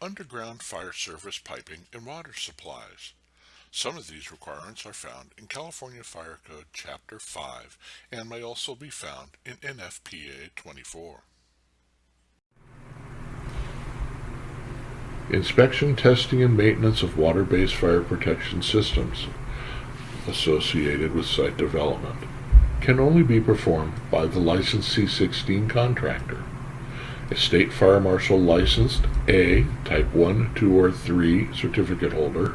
underground fire service piping and water supplies. Some of these requirements are found in California Fire Code Chapter 5 and may also be found in NFPA 24. Inspection, testing, and maintenance of water-based fire protection systems associated with site development can only be performed by the licensed C16 contractor. A state fire marshal licensed A Type 1, 2, or 3 certificate holder,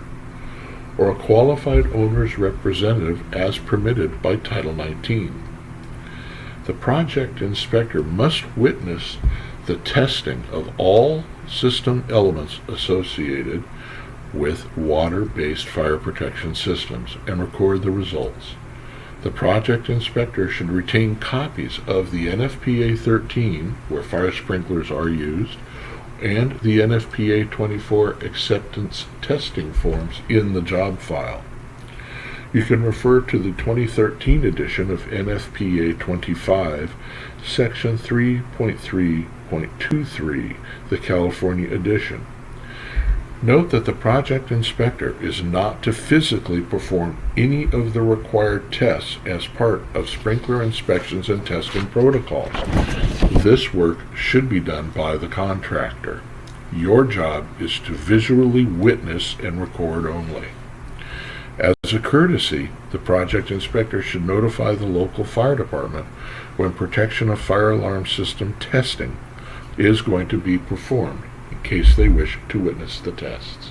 or a qualified owner's representative as permitted by Title 19. The project inspector must witness the testing of all system elements associated with water-based fire protection systems and record the results. The project inspector should retain copies of the NFPA 13, where fire sprinklers are used, and the NFPA 24 acceptance testing forms in the job file. You can refer to the 2013 edition of NFPA 25, Section 3.3.23, the California edition. Note that the project inspector is not to physically perform any of the required tests as part of sprinkler inspections and testing protocols. This work should be done by the contractor. Your job is to visually witness and record only. As a courtesy, the project inspector should notify the local fire department when protection of fire alarm system testing is going to be performed, in case they wish to witness the tests.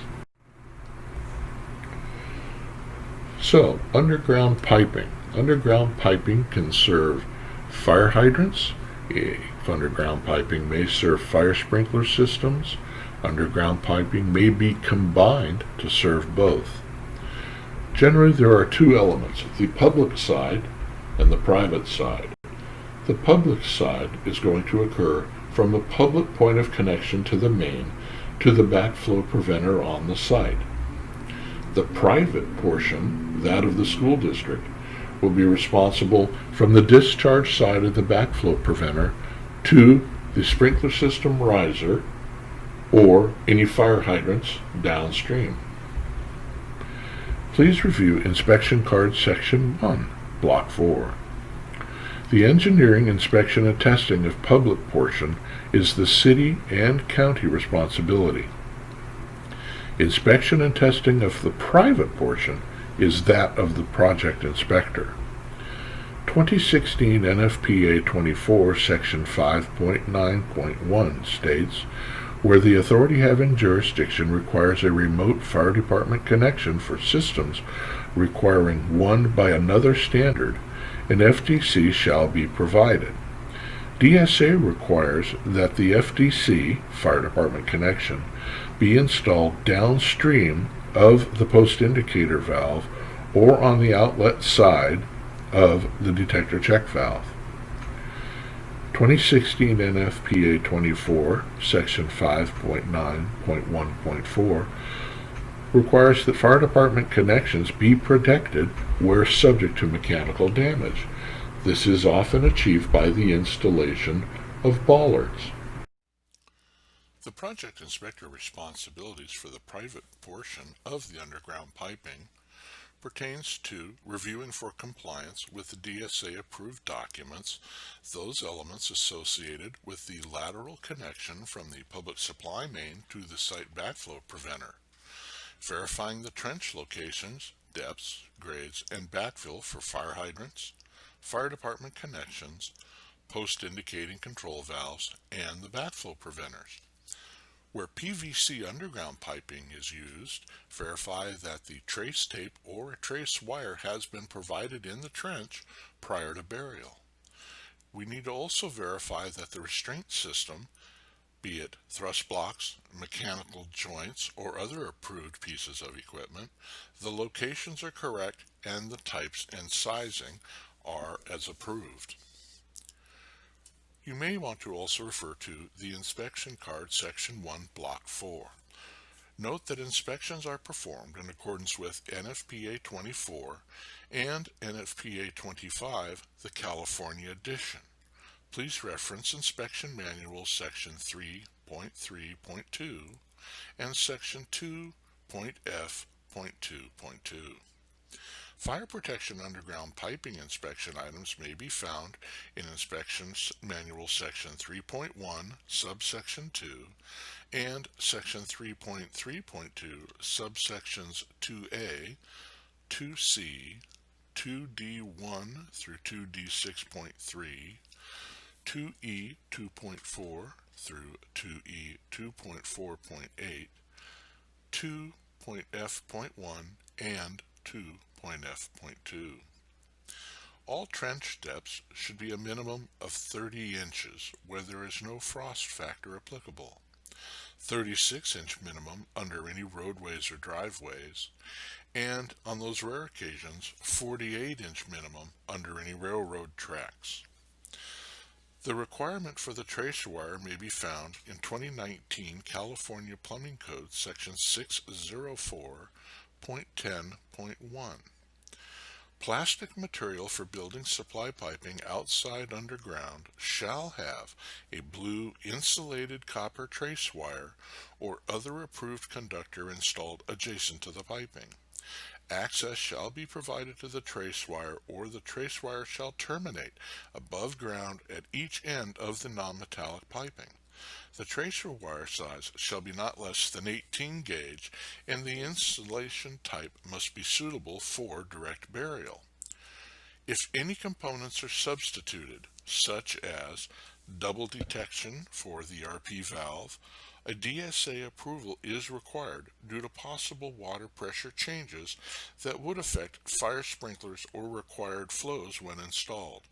So, underground piping. Underground piping can serve fire hydrants. Underground piping may serve fire sprinkler systems. Underground piping may be combined to serve both. Generally, there are two elements, the public side and the private side. The public side is going to occur from the public point of connection to the main to the backflow preventer on the site. The private portion, that of the school district, will be responsible from the discharge side of the backflow preventer to the sprinkler system riser or any fire hydrants downstream. Please review Inspection Card Section 1, Block 4. The engineering, inspection, and testing of public portion is the city and county responsibility. Inspection and testing of the private portion is that of the project inspector. 2016 NFPA 24 Section 5.9.1 states, where the authority having jurisdiction requires a remote fire department connection for systems requiring one by another standard, an FDC shall be provided. DSA requires that the FDC, fire department connection, be installed downstream of the post indicator valve or on the outlet side of the detector check valve. 2016 NFPA 24, Section 5.9.1.4 requires that fire department connections be protected where subject to mechanical damage. This is often achieved by the installation of bollards. The project inspector responsibilities for the private portion of the underground piping pertains to reviewing for compliance with the DSA-approved documents those elements associated with the lateral connection from the public supply main to the site backflow preventer, verifying the trench locations, depths, grades, and backfill for fire hydrants, fire department connections, post-indicating control valves, and the backflow preventers. Where PVC underground piping is used, verify that the trace tape or a trace wire has been provided in the trench prior to burial. We need to also verify that the restraint system, be it thrust blocks, mechanical joints, or other approved pieces of equipment, the locations are correct and the types and sizing are as approved. You may want to also refer to the Inspection Card Section 1, Block 4. Note that inspections are performed in accordance with NFPA 24 and NFPA 25, the California edition. Please reference Inspection Manual Section 3 2.3.2 and Section 2.F.2.2. Fire protection underground piping inspection items may be found in Inspection Manual Section 3.1, subsection 2, and Section 3.3.2, subsections 2A, 2C, 2D1 through 2D6.3, 2E 2.4 through 2E 2.4.8, 2.F.1, and 2.F.2. All trench depths should be a minimum of 30 inches where there is no frost factor applicable, 36-inch minimum under any roadways or driveways, and on those rare occasions, 48-inch minimum under any railroad tracks. The requirement for the tracer wire may be found in 2019 California Plumbing Code Section 604.10.1. Plastic material for building supply piping outside underground shall have a blue insulated copper trace wire or other approved conductor installed adjacent to the piping. Access shall be provided to the trace wire, or the trace wire shall terminate above ground at each end of the non-metallic piping. The tracer wire size shall be not less than 18 gauge, and the insulation type must be suitable for direct burial. If any components are substituted, such as double detection for the RP valve, a DSA approval is required due to possible water pressure changes that would affect fire sprinklers or required flows when installed.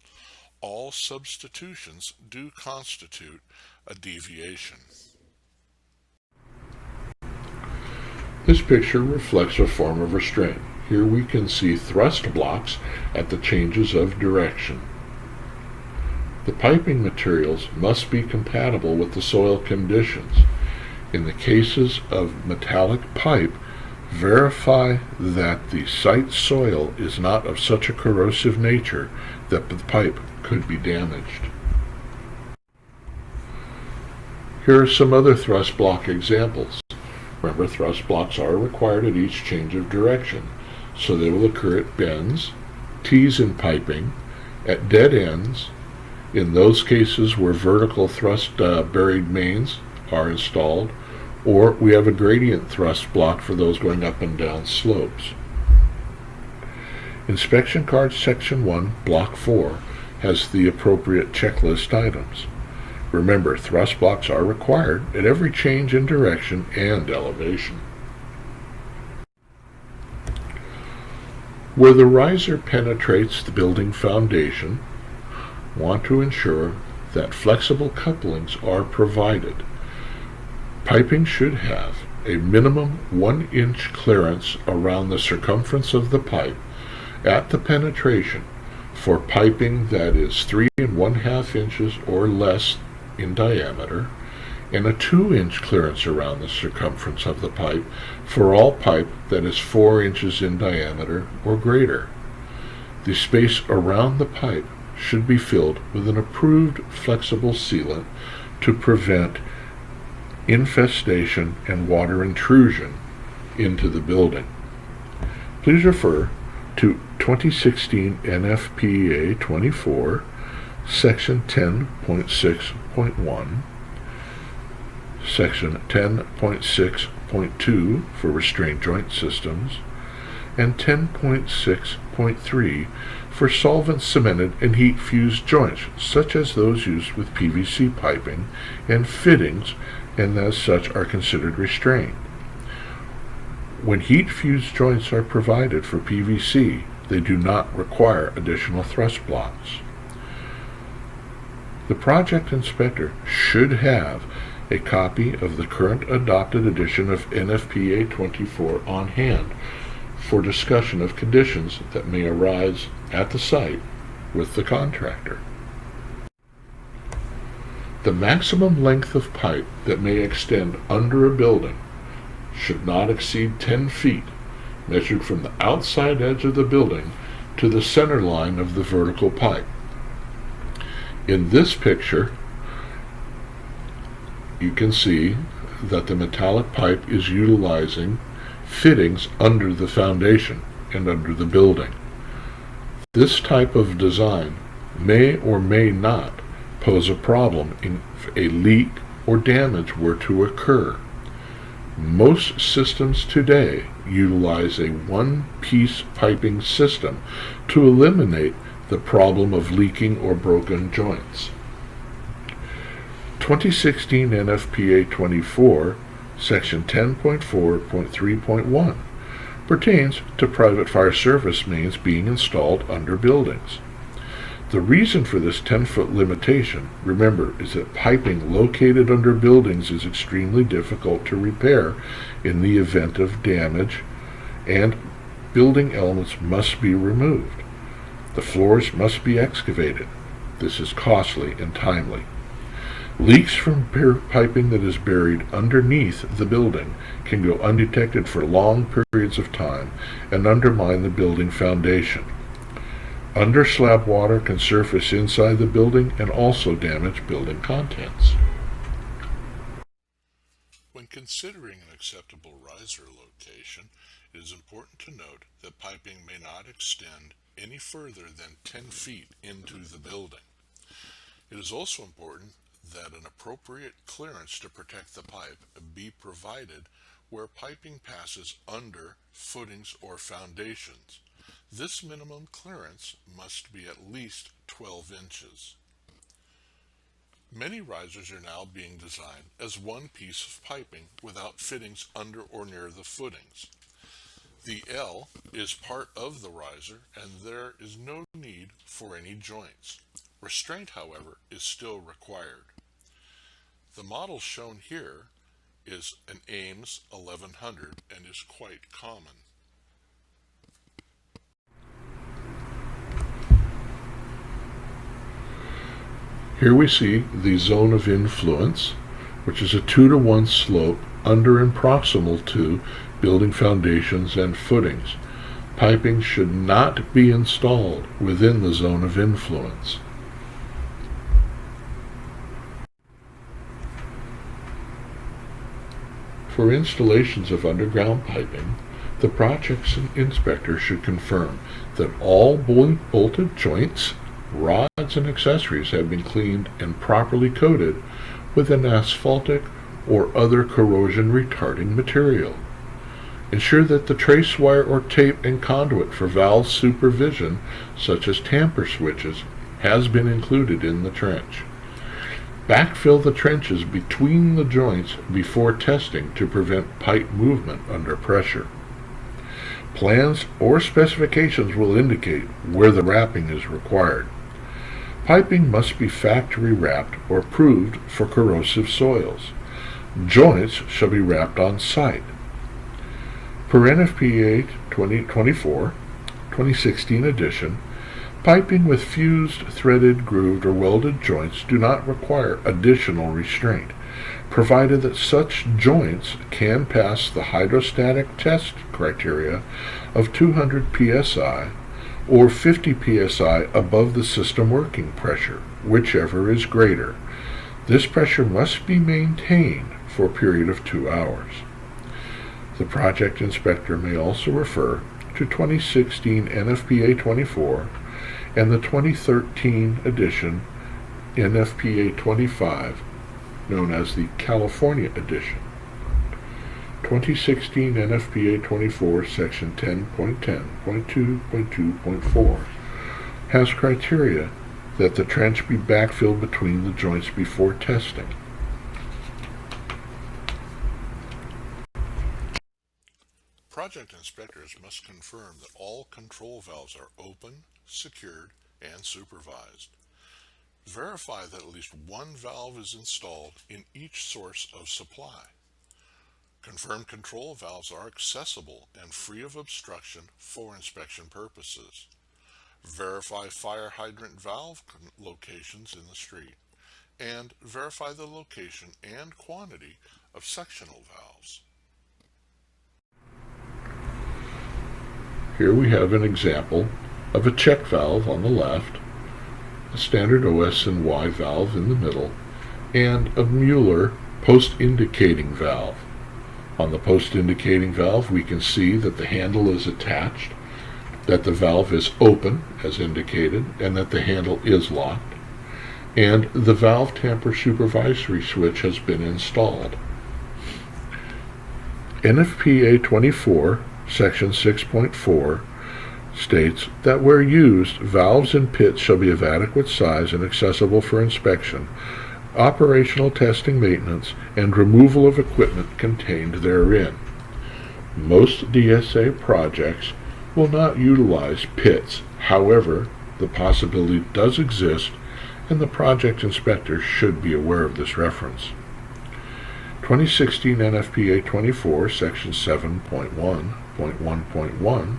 All substitutions do constitute a deviation. This picture reflects a form of restraint. Here we can see thrust blocks at the changes of direction. The piping materials must be compatible with the soil conditions. In the cases of metallic pipe, verify that the site soil is not of such a corrosive nature that the pipe could be damaged. Here are some other thrust block examples. Remember, thrust blocks are required at each change of direction, so they will occur at bends, T's in piping, at dead ends, in those cases where vertical thrust buried mains are installed, or we have a gradient thrust block for those going up and down slopes. Inspection card Section 1, Block 4 has the appropriate checklist items. Remember, thrust blocks are required at every change in direction and elevation. Where the riser penetrates the building foundation, want to ensure that flexible couplings are provided. Piping should have a minimum 1-inch clearance around the circumference of the pipe at the penetration for piping that is 3 1/2 inches or less in diameter, and a 2-inch clearance around the circumference of the pipe for all pipe that is 4 inches in diameter or greater. The space around the pipe should be filled with an approved flexible sealant to prevent infestation and water intrusion into the building. Please refer to 2016 NFPA 24, Section 10.6.1, Section 10.6.2 for restraint joint systems, and 10.6.3 for solvent cemented and heat fused joints, such as those used with PVC piping and fittings, and as such are considered restrained. When heat fused joints are provided for PVC, they do not require additional thrust blocks. The project inspector should have a copy of the current adopted edition of NFPA 24 on hand for discussion of conditions that may arise at the site with the contractor. The maximum length of pipe that may extend under a building should not exceed 10 feet, measured from the outside edge of the building to the center line of the vertical pipe. In this picture, you can see that the metallic pipe is utilizing fittings under the foundation and under the building. This type of design may or may not pose a problem if a leak or damage were to occur. Most systems today utilize a one-piece piping system to eliminate the problem of leaking or broken joints. 2016 NFPA 24, Section 10.4.3.1 pertains to private fire service mains being installed under buildings. The reason for this 10-foot limitation, remember, is that piping located under buildings is extremely difficult to repair in the event of damage, and building elements must be removed. The floors must be excavated. This is costly and timely. Leaks from piping that is buried underneath the building can go undetected for long periods of time and undermine the building foundation. Under-slab water can surface inside the building and also damage building contents. When considering an acceptable riser location, it is important to note that piping may not extend any further than 10 feet into the building. It is also important that an appropriate clearance to protect the pipe be provided where piping passes under footings or foundations. This minimum clearance must be at least 12 inches. Many risers are now being designed as one piece of piping without fittings under or near the footings. The L is part of the riser and there is no need for any joints. Restraint, however, is still required. The model shown here is an Ames 1100 and is quite common. Here we see the zone of influence, which is a 2-to-1 slope under and proximal to building foundations and footings. Piping should not be installed within the zone of influence. For installations of underground piping, the project inspector should confirm that all bolted joints, rods, and accessories have been cleaned and properly coated with an asphaltic or other corrosion-retarding material. Ensure that the trace wire or tape and conduit for valve supervision, such as tamper switches, has been included in the trench. Backfill the trenches between the joints before testing to prevent pipe movement under pressure. Plans or specifications will indicate where the wrapping is required. Piping must be factory wrapped or approved for corrosive soils. Joints shall be wrapped on site. Per NFPA 2024, 2016 edition, piping with fused, threaded, grooved, or welded joints do not require additional restraint, provided that such joints can pass the hydrostatic test criteria of 200 psi or 50 psi above the system working pressure, whichever is greater. This pressure must be maintained for a period of 2 hours. The project inspector may also refer to 2016 NFPA 24 and the 2013 edition NFPA 25, known as the California edition. 2016 NFPA 24 section 10.10.2.2.4 has criteria that the trench be backfilled between the joints before testing. Project inspectors must confirm that all control valves are open, secured, and supervised. Verify that at least one valve is installed in each source of supply. Confirm control valves are accessible and free of obstruction for inspection purposes. Verify fire hydrant valve locations in the street, and verify the location and quantity of sectional valves. Here we have an example of a check valve on the left, a standard OS and Y valve in the middle, and a Mueller Post-indicating valve. On the post-indicating valve, we can see that the handle is attached, that the valve is open, as indicated, and that the handle is locked, and the valve tamper supervisory switch has been installed. NFPA 24, section 6.4, states that where used, valves and pits shall be of adequate size and accessible for inspection, operational testing, maintenance, and removal of equipment contained therein. Most DSA projects will not utilize pits. However, the possibility does exist, and the project inspector should be aware of this reference. 2016 NFPA 24, section 7.1.1.1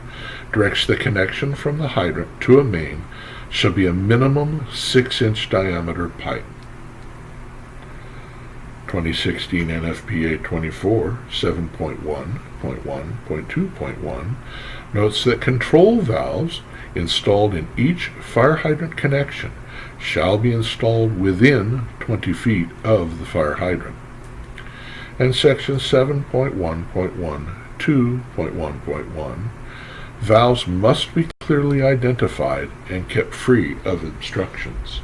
directs the connection from the hydrant to a main shall be a minimum 6-inch diameter pipe. 2016 NFPA 24, 7.1.1.2.1 notes that control valves installed in each fire hydrant connection shall be installed within 20 feet of the fire hydrant. And section 7.1.1.2.1.1, valves must be clearly identified and kept free of obstructions.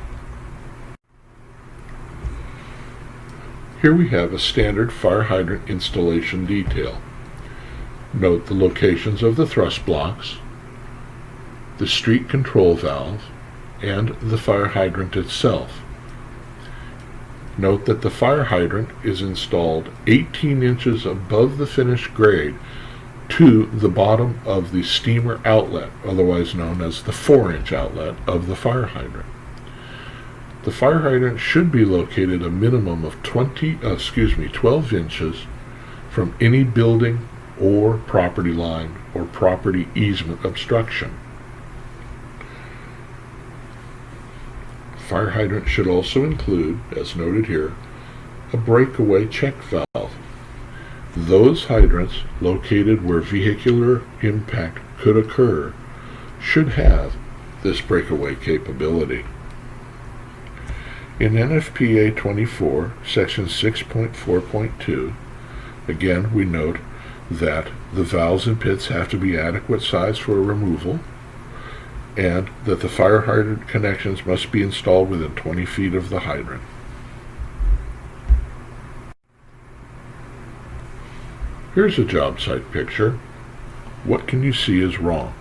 Here we have a standard fire hydrant installation detail. Note the locations of the thrust blocks, the street control valve, and the fire hydrant itself. Note that the fire hydrant is installed 18 inches above the finished grade to the bottom of the steamer outlet, otherwise known as the 4-inch outlet of the fire hydrant. The fire hydrant should be located a minimum of 12 inches from any building or property line or property easement obstruction. Fire hydrant should also include, as noted here, a breakaway check valve. Those hydrants located where vehicular impact could occur should have this breakaway capability. In NFPA 24, section 6.4.2, again we note that the valves and pits have to be adequate size for removal, and that the fire hydrant connections must be installed within 20 feet of the hydrant. Here's a job site picture. What can you see is wrong?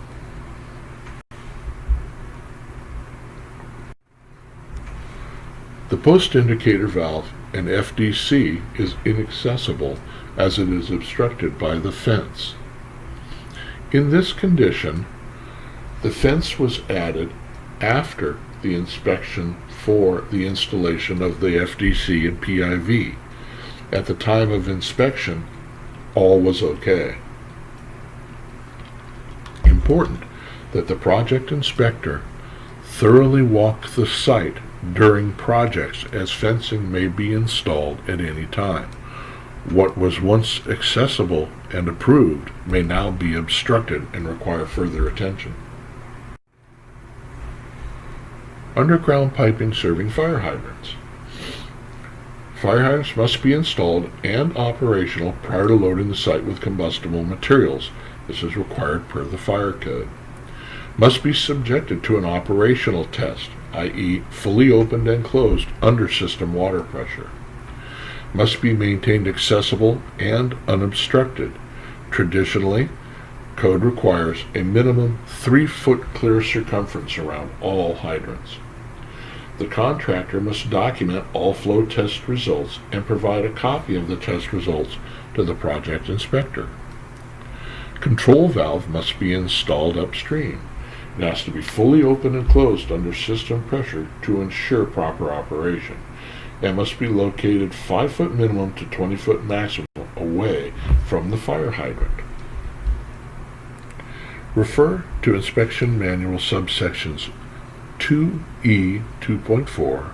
The post indicator valve and FDC is inaccessible as it is obstructed by the fence. In this condition, the fence was added after the inspection for the installation of the FDC and PIV. At the time of inspection, all was okay. Important that the project inspector thoroughly walk the site during projects, as fencing may be installed at any time. What was once accessible and approved may now be obstructed and require further attention. Underground piping serving fire hydrants. Fire hydrants must be installed and operational prior to loading the site with combustible materials. This is required per the fire code. Must be subjected to an operational test, i.e. fully opened and closed under system water pressure. Must be maintained accessible and unobstructed. Traditionally, code requires a minimum 3-foot clear circumference around all hydrants. The contractor must document all flow test results and provide a copy of the test results to the project inspector. Control valve must be installed upstream. It has to be fully open and closed under system pressure to ensure proper operation, and must be located 5-foot minimum to 20-foot maximum away from the fire hydrant. Refer to inspection manual subsections 2E 2.4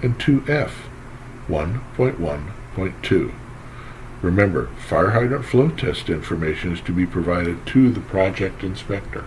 and 2F 1.1.2. Remember, fire hydrant flow test information is to be provided to the project inspector.